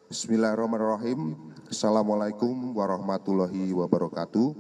Bismillahirrahmanirrahim. Assalamualaikum warahmatullahi wabarakatuh.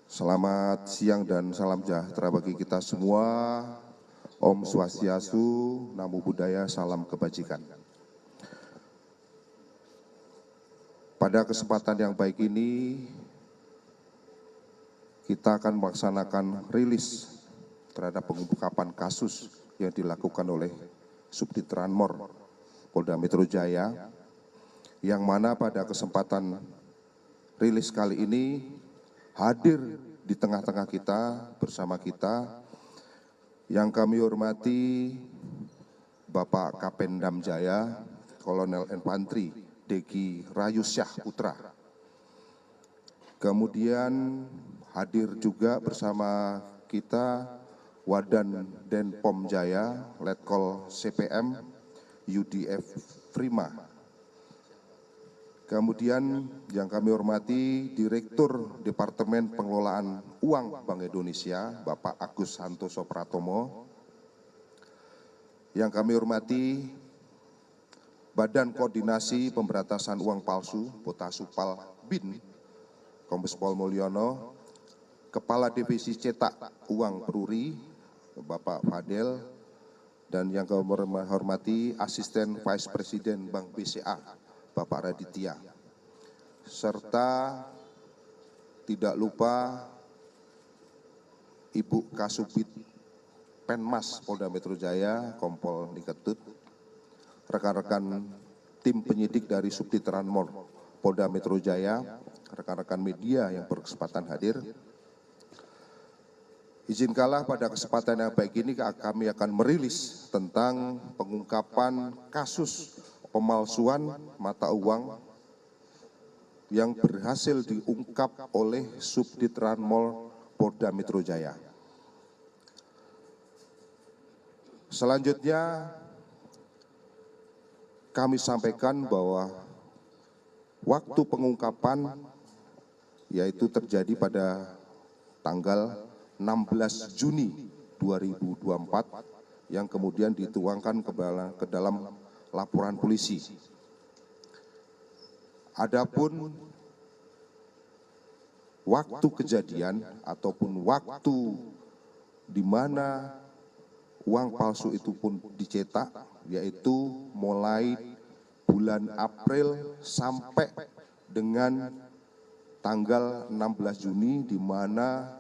Selamat siang dan salam sejahtera bagi kita semua. Om Swastiastu, Namo Buddhaya, salam kebajikan. Pada kesempatan yang baik ini, kita akan melaksanakan rilis terhadap pengungkapan kasus yang dilakukan oleh Subdit Ranmor Polda Metro Jaya, yang mana pada kesempatan rilis kali ini hadir di tengah-tengah kita, bersama kita, yang kami hormati Bapak Kapendam Jaya, Kolonel Infantri Deki Rayusyah Putra. Kemudian hadir juga bersama kita Wadan Denpom Jaya, Letkol CPM UDF Prima. Kemudian yang kami hormati Direktur Departemen Pengelolaan Uang Bank Indonesia, Bapak Agus Santoso Pratomo. Yang kami hormati Badan Koordinasi Pemberantasan Uang Palsu, Botasupal BIN, Kombes Pol Mulyono. Kepala Divisi Cetak Uang Peruri, Bapak Fadel. Dan yang kami hormati Asisten Vice Presiden Bank BCA, Bapak Raditya. Serta tidak lupa Ibu Kasubit Penmas Polda Metro Jaya, Kompol Niketut, rekan-rekan tim penyidik dari Subdit Ranmor Polda Metro Jaya, rekan-rekan media yang berkesempatan hadir. Izinkanlah pada kesempatan yang baik ini kami akan merilis tentang pengungkapan kasus pemalsuan mata uang yang berhasil diungkap oleh Subdit Ranmor Polda Metro Jaya. Selanjutnya kami sampaikan bahwa waktu pengungkapan yaitu terjadi pada tanggal 16 Juni 2024 yang kemudian dituangkan ke dalam laporan polisi. Adapun waktu kejadian ataupun waktu di mana uang palsu itu pun dicetak, yaitu mulai bulan April sampai dengan tanggal 16 Juni, di mana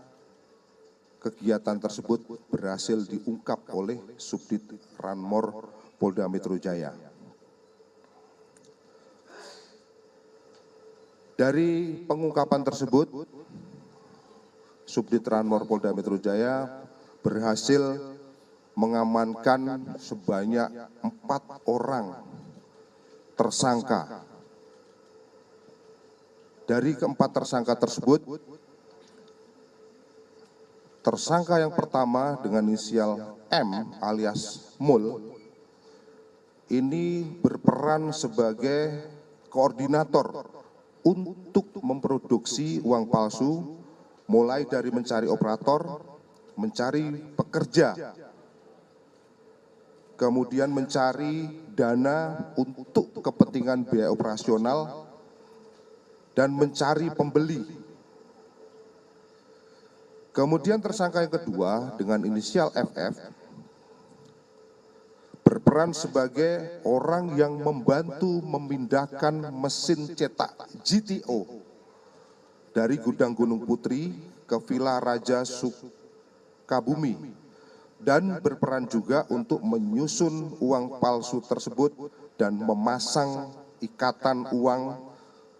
kegiatan tersebut berhasil diungkap oleh Subdit Ranmor Polda Metro Jaya. Dari pengungkapan tersebut, Subdit Ranmor Polda Metro Jaya berhasil mengamankan sebanyak 4 orang tersangka. Dari keempat tersangka tersebut, tersangka yang pertama dengan inisial M alias Mul ini berperan sebagai koordinator untuk memproduksi uang palsu, mulai dari mencari operator, mencari pekerja, kemudian mencari dana untuk kepentingan biaya operasional, dan mencari pembeli. Kemudian tersangka yang kedua dengan inisial FF berperan sebagai orang yang membantu memindahkan mesin cetak GTO dari Gudang Gunung Putri ke Villa Raja Sukabumi, dan berperan juga untuk menyusun uang palsu tersebut dan memasang ikatan uang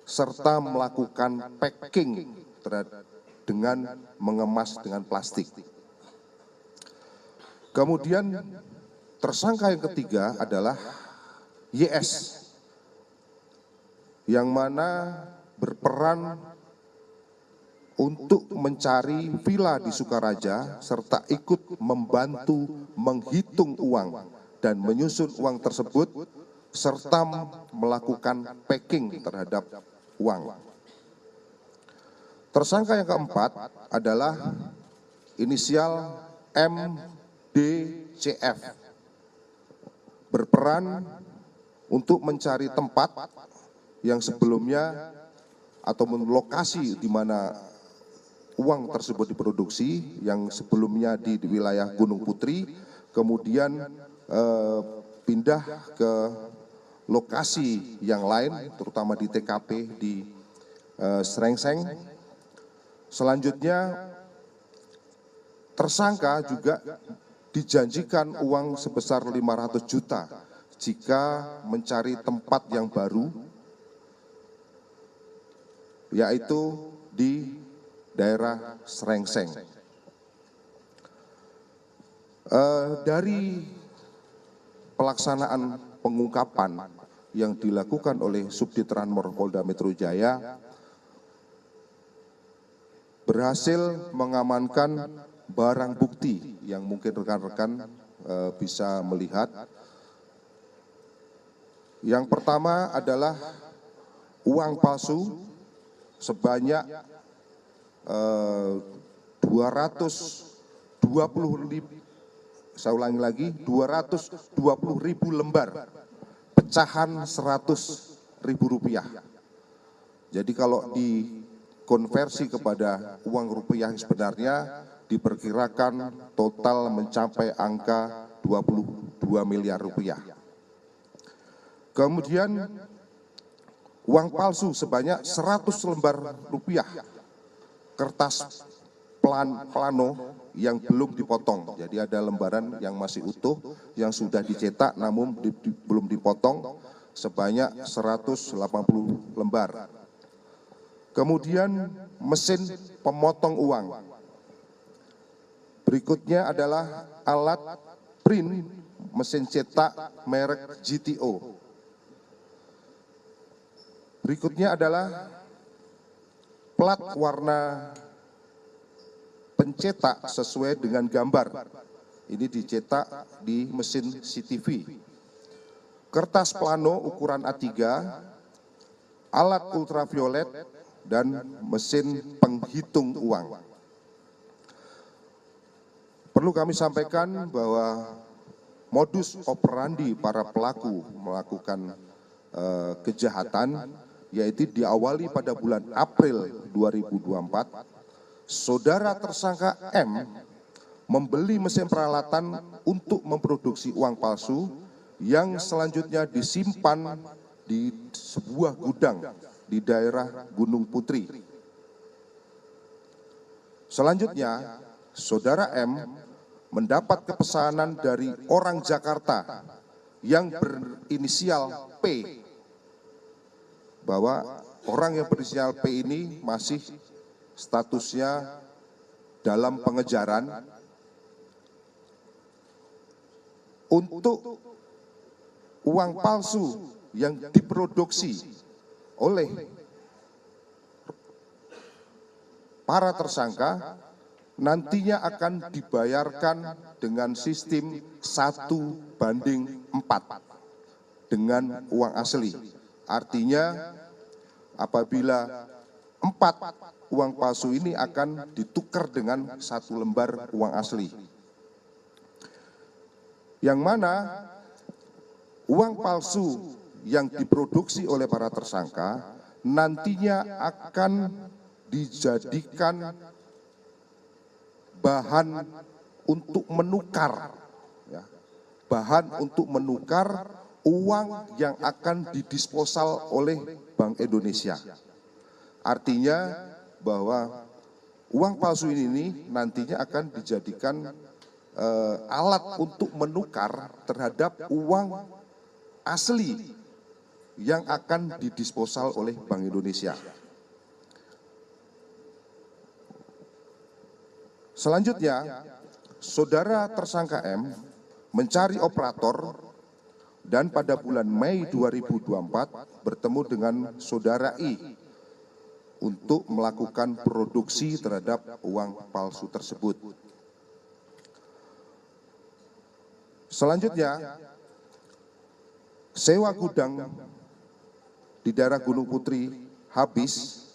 serta melakukan packing dengan mengemas dengan plastik. Kemudian tersangka yang ketiga adalah YS, yang mana berperan untuk mencari villa di Sukaraja serta ikut membantu menghitung uang dan menyusun uang tersebut serta melakukan packing terhadap uang. Tersangka yang keempat adalah inisial MDCF, berperan untuk mencari tempat yang sebelumnya atau lokasi di mana uang tersebut diproduksi, yang sebelumnya di wilayah Gunung Putri, kemudian pindah ke lokasi yang lain, terutama di TKP di Srengseng. Selanjutnya tersangka juga dijanjikan uang sebesar 500 juta jika mencari tempat yang baru, yaitu di daerah Srengseng. Dari pelaksanaan pengungkapan yang dilakukan oleh Subdit Ranmor Polda Metro Jaya, berhasil mengamankan barang bukti yang mungkin rekan-rekan bisa melihat. Yang pertama adalah uang palsu sebanyak 220.000 lembar pecahan 100.000 rupiah. Jadi kalau dikonversi kepada uang rupiah sebenarnya diperkirakan total mencapai angka 22 miliar rupiah. Kemudian uang palsu sebanyak 100 lembar rupiah, kertas plano yang belum dipotong. Jadi ada lembaran yang masih utuh, yang sudah dicetak namun belum dipotong, sebanyak 180 lembar. Kemudian mesin pemotong uang. Berikutnya adalah alat print mesin cetak merek GTO. Berikutnya adalah plat warna pencetak sesuai dengan gambar. Ini dicetak di mesin CTV. Kertas plano ukuran A3, alat ultraviolet, dan mesin penghitung uang. Perlu kami sampaikan bahwa modus operandi para pelaku melakukan kejahatan yaitu diawali pada bulan April 2024, saudara tersangka M membeli mesin peralatan untuk memproduksi uang palsu yang selanjutnya disimpan di sebuah gudang di daerah Gunung Putri. Selanjutnya, saudara M mendapat pesanan dari orang Jakarta yang berinisial P, bahwa orang yang berinisial P ini masih statusnya dalam pengejaran untuk uang palsu yang diproduksi oleh para tersangka nantinya akan dibayarkan dengan sistem 1:4 dengan uang asli. Artinya apabila 4 uang palsu ini akan ditukar dengan 1 lembar uang asli. Yang mana uang palsu yang diproduksi oleh para tersangka nantinya akan dijadikan bahan untuk menukar, ya, bahan untuk menukar uang yang akan didisposal oleh Bank Indonesia. Artinya bahwa uang palsu ini nantinya akan dijadikan alat untuk menukar terhadap uang asli yang akan didisposal oleh Bank Indonesia. Selanjutnya, saudara tersangka M mencari operator dan pada bulan Mei 2024 bertemu dengan saudara I untuk melakukan produksi terhadap uang palsu tersebut. Selanjutnya, sewa gudang di daerah Gunung Putri habis,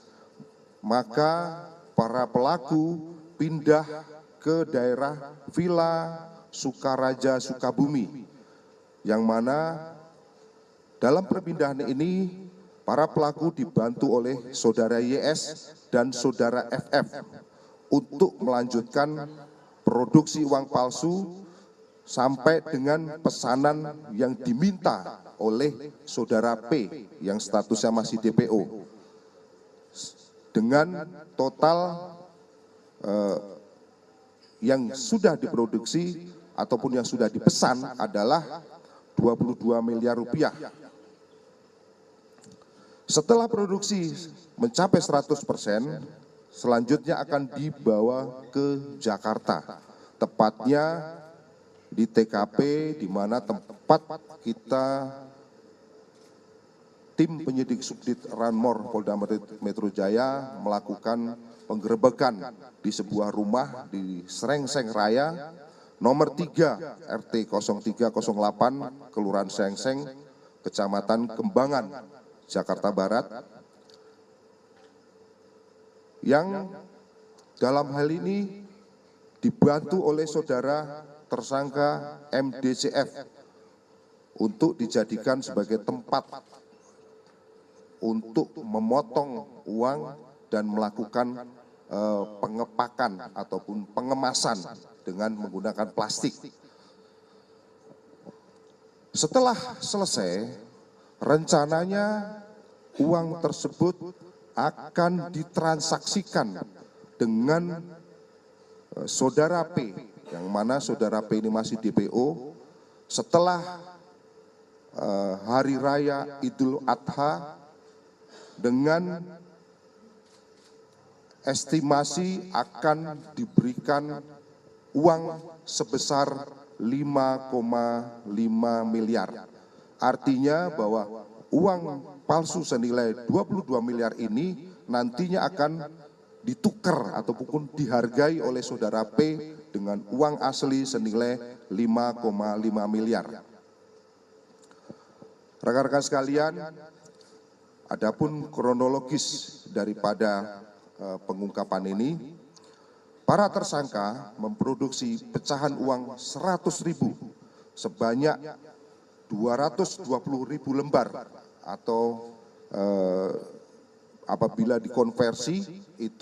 maka para pelaku pindah ke daerah Villa Sukaraja Sukabumi, yang mana Dalam perpindahan ini, para pelaku dibantu oleh saudara YS dan saudara FF untuk melanjutkan produksi uang palsu sampai dengan pesanan yang diminta oleh saudara P yang statusnya masih DPO. Dengan total yang sudah diproduksi ataupun yang sudah dipesan adalah 22 miliar rupiah. Setelah produksi mencapai 100%, selanjutnya akan dibawa ke Jakarta, tepatnya di TKP di mana tempat kita tim penyidik Subdit Ranmor Polda Metro Jaya melakukan penggerebekan di sebuah rumah di Srengseng Raya, nomor 3 RT 0308, Kelurahan Srengseng, Kecamatan Kembangan, Jakarta Barat, yang dalam hal ini dibantu oleh saudara tersangka MDCF untuk dijadikan sebagai tempat untuk memotong uang dan melakukan pengepakan ataupun pengemasan dengan menggunakan plastik. Setelah selesai, rencananya uang tersebut akan ditransaksikan dengan saudara P, yang mana saudara P ini masih DPO. Setelah Hari Raya Idul Adha, dengan estimasi akan diberikan uang sebesar 5,5 miliar. Artinya bahwa uang palsu senilai 22 miliar ini nantinya akan ditukar ataupun dihargai oleh saudara P dengan uang asli senilai 5,5 miliar. Rekan-rekan sekalian, adapun kronologis daripada pengungkapan ini, para tersangka memproduksi pecahan uang 100.000 sebanyak 220.000 lembar, atau apabila dikonversi itu